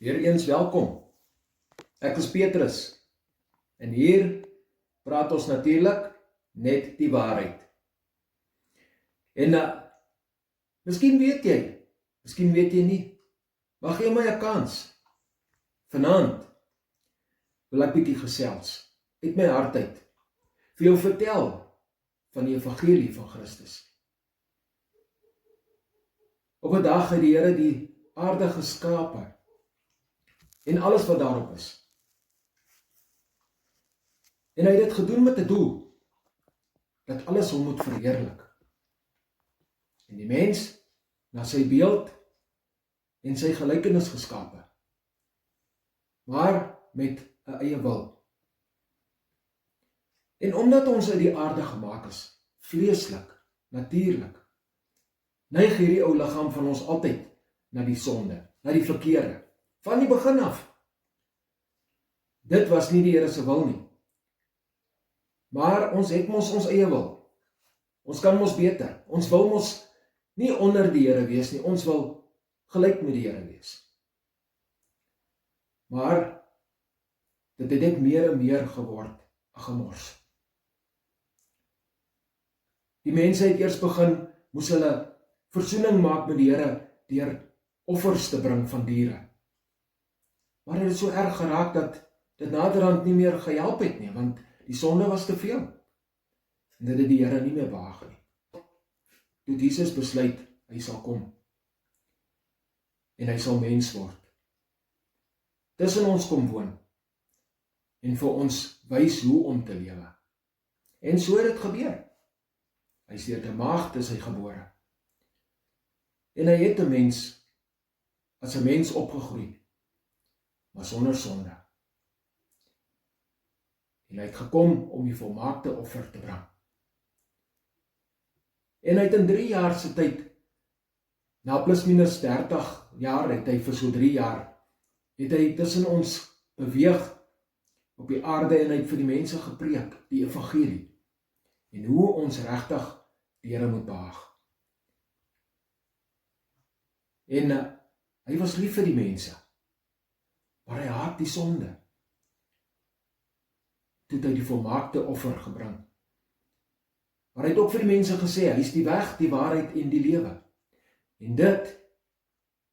Weereens welkom. Ek is Petrus en hier praat ons natuurlik net die waarheid. En miskien weet jy nie, maar gee my 'n kans. Vanaand wil ek bietjie gesels, uit my hart uit, vir jou vertel van die evangelie van Christus. Op 'n dag het die Here die aarde geskape en alles wat daarop is. En hy het dit gedoen met 'n doel, dat alles hom moet verheerlik. En die mens, na sy beeld en sy gelykenis geskape, maar met 'n eie wil. En omdat ons uit die aarde gemaak is, vleeslik, natuurlik, neig hierdie ou liggaam van ons altyd na die sonde, na die verkeerde, van die begin af. Dit was nie die Here se wil nie. Maar ons het mos ons eie wil. Ons kan mos beter. Ons wil mos nie onder die Here wees nie. Ons wil gelyk met die Here wees. Maar dit het net meer en meer geword 'n gemors. Die mense het eers moes hulle versoening maak met die Here deur offers te bring van diere. Maar dit het so erg geraak dat dit naderhand nie meer gehelp het nie, want die sonde was te veel. En dit het die Here nie meer behaag nie. Toe Jesus besluit, hy sal kom. En hy sal mens word. Tussen ons kom woon. En vir ons wys hoe om te lewe. En so het dit gebeur. Hy is deur 'n maagd is hy gebore. En hy het 'n mens, as 'n mens opgegroei, maar sonder sonde. En hy het gekom om die volmaakte offer te bring. En hy het in 3 jaar se tyd, na plus minus 30 jaar, het hy vir so 3 jaar, het hy tussen ons beweeg op die aarde en hy het vir die mense gepreek, die evangelie, en hoe ons regtig die Here moet behaag. En hy was lief vir die mense, maar hy haat die sonde. Toe het hy die volmaakte offer gebring. Maar hy het ook vir die mense gesê, hy is die weg, die waarheid en die lewe. En dit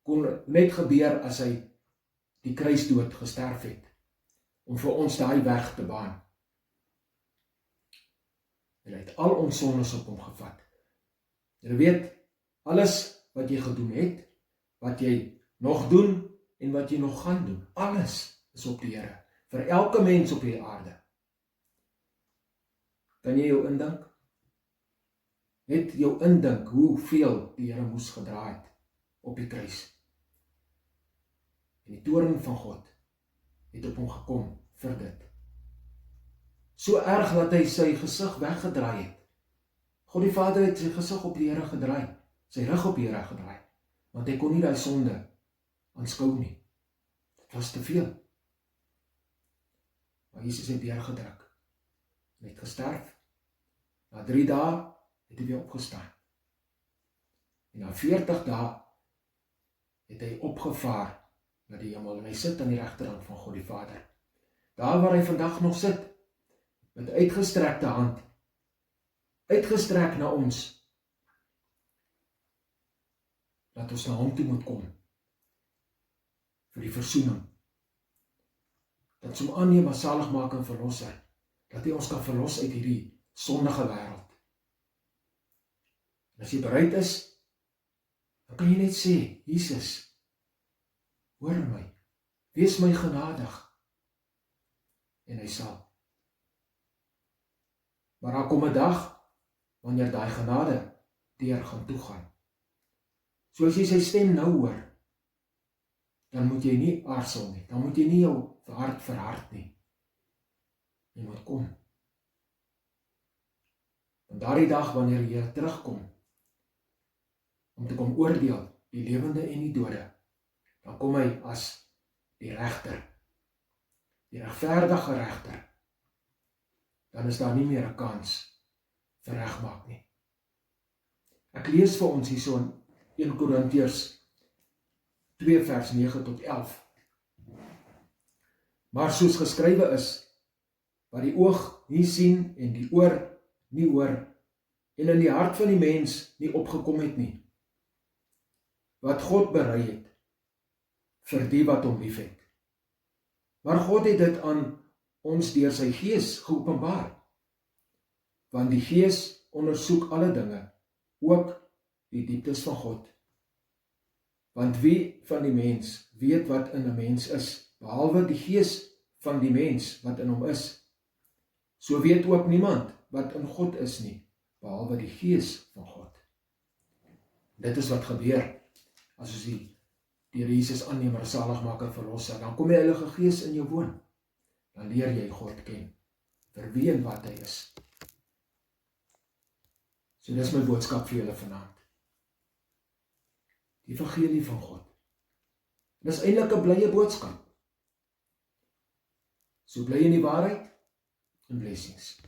kon net gebeur as hy die kruisdood gesterf het, om vir ons daai weg te baan. En hy het al ons sondes op hom gevat. Jy weet, alles wat jy gedoen het, wat jy nog doen en wat jy nog gaan doen, alles is op die Here, vir elke mens op die aarde. Kan jy jou indink? Net jou indink hoeveel die Here moes gedra het op die kruis. En die toorn van God het op hom gekom vir dit. So erg dat hy sy gesig weggedraai het. God die Vader het sy gesig op die Here gedraai, sy rug op die Here gedraai, want hy kon nie daai sonde aanskou nie. Dit was te veel. Maar Jesus het deurgedruk en het gesterf. Na 3 dae het hy weer opgestaan. En na 40 dae het hy opgevaar na die hemel en hy sit aan die regterhand van God die Vader. Daar waar hy vandag nog sit, met uitgestrekte hand, uitgestrek na ons, dat ons na hom toe moet kom, vir die versoening, dat ons hom aanneem as saligmaker en verlosser, dat hy ons kan verlos uit hierdie sondige wêreld. En as jy bereid is, dan kan jy net sê, Jesus, hoor my, wees my genadig, en hy sal. Maar daar kom 'n dag, wanneer daai genade deur gaan toegaan. So as jy sy stem nou hoor, dan moet jy nie aarzel nie, dan moet jy nie jou hart verhard nie. Jy moet kom. En daardie dag, wanneer jy terugkom, om te kom oordeel, die lewende en die dode, dan kom hy as die regter, die regverdige regter. Dan is daar nie meer 'n kans vir regmaak nie. Ek lees vir ons hierso in 1 Korintiërs 2 vers 9 tot 11. Maar soos geskrywe is, wat die oog nie sien en die oor nie hoor, en in die hart van die mens nie opgekom het nie, wat God berei het vir die wat hom liefhet. Maar God het dit aan ons deur sy Gees geopenbaar, want die Gees ondersoek alle dinge, ook die dieptes van God. Want wie van die mens weet wat in 'n mens is, behalwe die Gees van die mens wat in hom is? So weet ook niemand wat in God is nie, behalwe die Gees van God. Dit is wat gebeur as ons die Here Jesus aanneem as saligmaker verlosser. Dan kom die Heilige Gees in jou woon. Dan leer jy God ken, vir wie en wat hy is. So dis my boodskap vir julle vanaand. Die evangelie van God. Dis eintlik 'n blye boodskap. So bly in die waarheid en blessings.